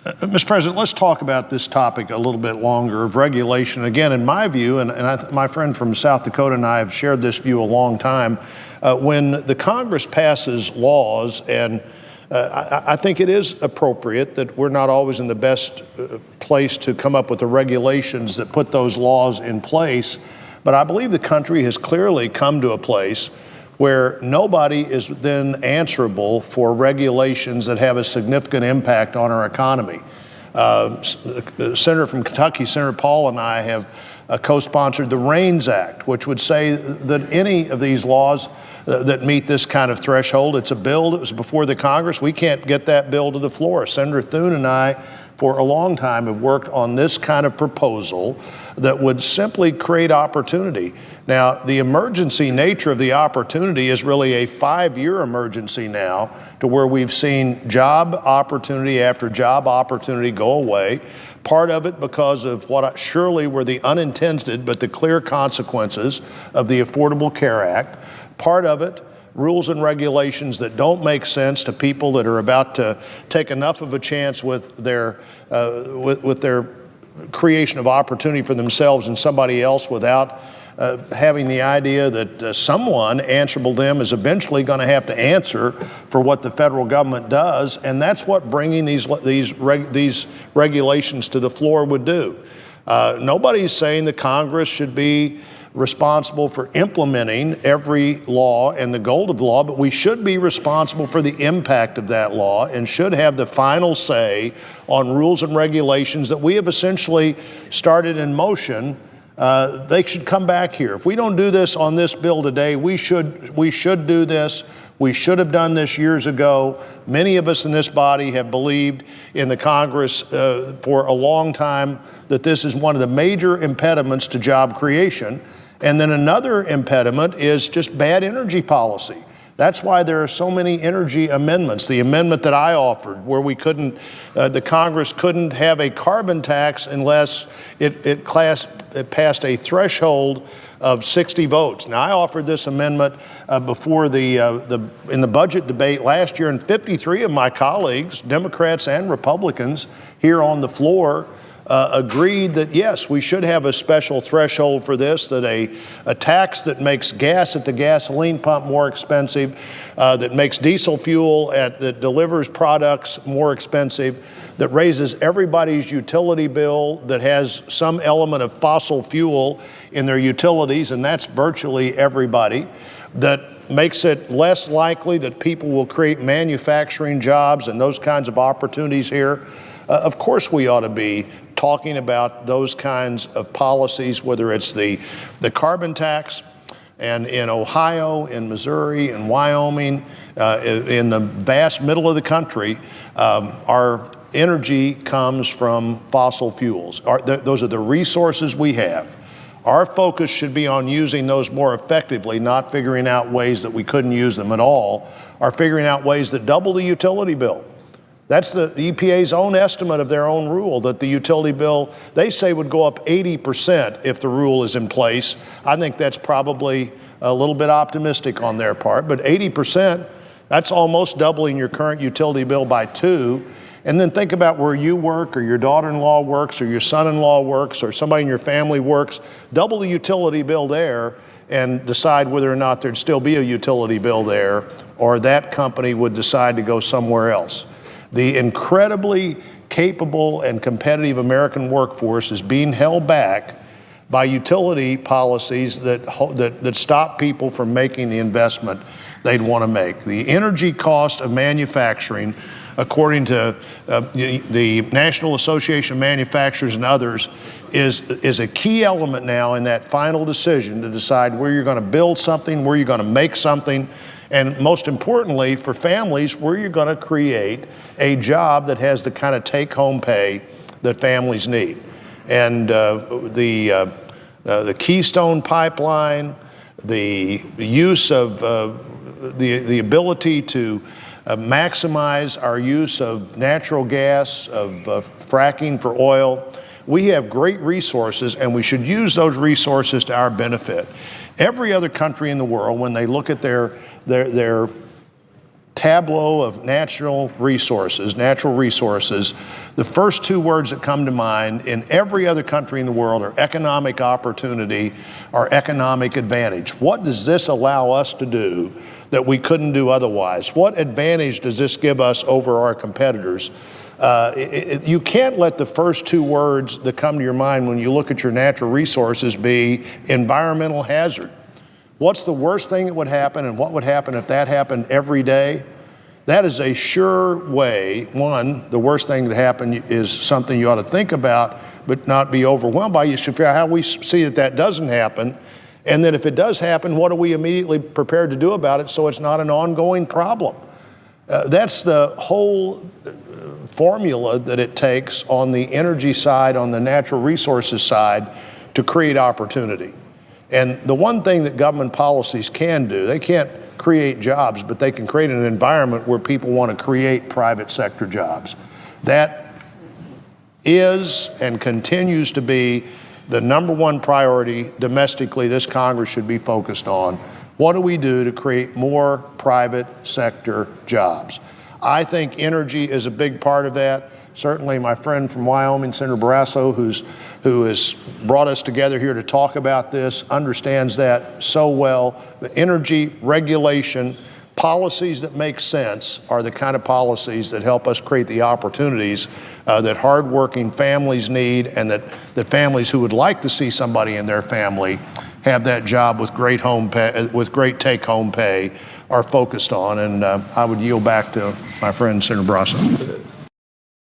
Mr. President, let's talk about this topic a little bit longer of regulation. Again, in my view, my friend from South Dakota and I have shared this view a long time, when the Congress passes laws, and I think it is appropriate that we're not always in the best place to come up with the regulations that put those laws in place, but I believe the country has clearly come to a place where nobody is then answerable for regulations that have a significant impact on our economy. The Senator from Kentucky, Senator Paul, and I have co-sponsored the REINS Act, which would say that any of these laws that meet this kind of threshold, it's a bill that was before the Congress. We can't get that bill to the floor. Senator Thune and I, for a long time, have worked on this kind of proposal that would simply create opportunity. Now, the emergency nature of the opportunity is really a 5-year emergency now, to where we've seen job opportunity after job opportunity go away. Part of it because of what surely were the unintended but the clear consequences of the Affordable Care Act. Part of it, rules and regulations that don't make sense to people that are about to take enough of a chance with their creation of opportunity for themselves and somebody else without having the idea that someone answerable to them is eventually going to have to answer for what the federal government does, and that's what bringing these regulations to the floor would do. Nobody's saying the Congress should be responsible for implementing every law and the goal of the law, but we should be responsible for the impact of that law and should have the final say on rules and regulations that we have essentially started in motion. They should come back here. If we don't do this on this bill today, we should do this. We should have done this years ago. Many of us in this body have believed in the Congress for a long time that this is one of the major impediments to job creation. And then another impediment is just bad energy policy. That's why there are so many energy amendments. The amendment that I offered, where we couldn't, the Congress couldn't have a carbon tax unless it passed a threshold of 60 votes. Now, I offered this amendment before in the budget debate last year, and 53 of my colleagues, Democrats and Republicans, here on the floor agreed that, yes, we should have a special threshold for this, that a tax that makes gas at the gasoline pump more expensive, that makes diesel fuel that delivers products more expensive, that raises everybody's utility bill that has some element of fossil fuel in their utilities, and that's virtually everybody, that makes it less likely that people will create manufacturing jobs and those kinds of opportunities here. Of course, we ought to be talking about those kinds of policies, whether it's the carbon tax, and in Ohio, in Missouri, in Wyoming, in the vast middle of the country, our energy comes from fossil fuels. Those are the resources we have. Our focus should be on using those more effectively, not figuring out ways that we couldn't use them at all, or figuring out ways that double the utility bill. That's the EPA's own estimate of their own rule, that the utility bill, they say, would go up 80% if the rule is in place. I think that's probably a little bit optimistic on their part, but 80%, that's almost doubling your current utility bill by 2. And then think about where you work, or your daughter-in-law works, or your son-in-law works, or somebody in your family works. Double the utility bill there and decide whether or not there'd still be a utility bill there, or that company would decide to go somewhere else. The incredibly capable and competitive American workforce is being held back by utility policies that stop people from making the investment they'd want to make. The energy cost of manufacturing, according to the National Association of Manufacturers and others, is a key element now in that final decision to decide where you're going to build something, where you're going to make something, and most importantly, for families, where you're going to create a job that has the kind of take-home pay that families need. And the Keystone Pipeline, the use of the ability to maximize our use of natural gas, of fracking for oil. We have great resources, and we should use those resources to our benefit. Every other country in the world, when they look at their tableau of natural resources, the first two words that come to mind in every other country in the world are economic opportunity or economic advantage. What does this allow us to do that we couldn't do otherwise? What advantage does this give us over our competitors? You can't let the first two words that come to your mind when you look at your natural resources be environmental hazard. What's the worst thing that would happen, and what would happen if that happened every day? That is a sure way. One, the worst thing that happen is something you ought to think about, but not be overwhelmed by. You should figure out how we see that that doesn't happen. And then if it does happen, what are we immediately prepared to do about it so it's not an ongoing problem? That's the whole formula that it takes on the energy side, on the natural resources side, to create opportunity. And the one thing that government policies can do, they can't create jobs, but they can create an environment where people want to create private sector jobs. That is and continues to be the number one priority domestically this Congress should be focused on. What do we do to create more private sector jobs? I think energy is a big part of that. Certainly my friend from Wyoming, Senator Barrasso, who has brought us together here to talk about this, understands that so well. The energy regulation policies that make sense are the kind of policies that help us create the opportunities that hardworking families need, and that families who would like to see somebody in their family have that job with great home pay, with great take-home pay, are focused on. And I would yield back to my friend Senator Barrasso.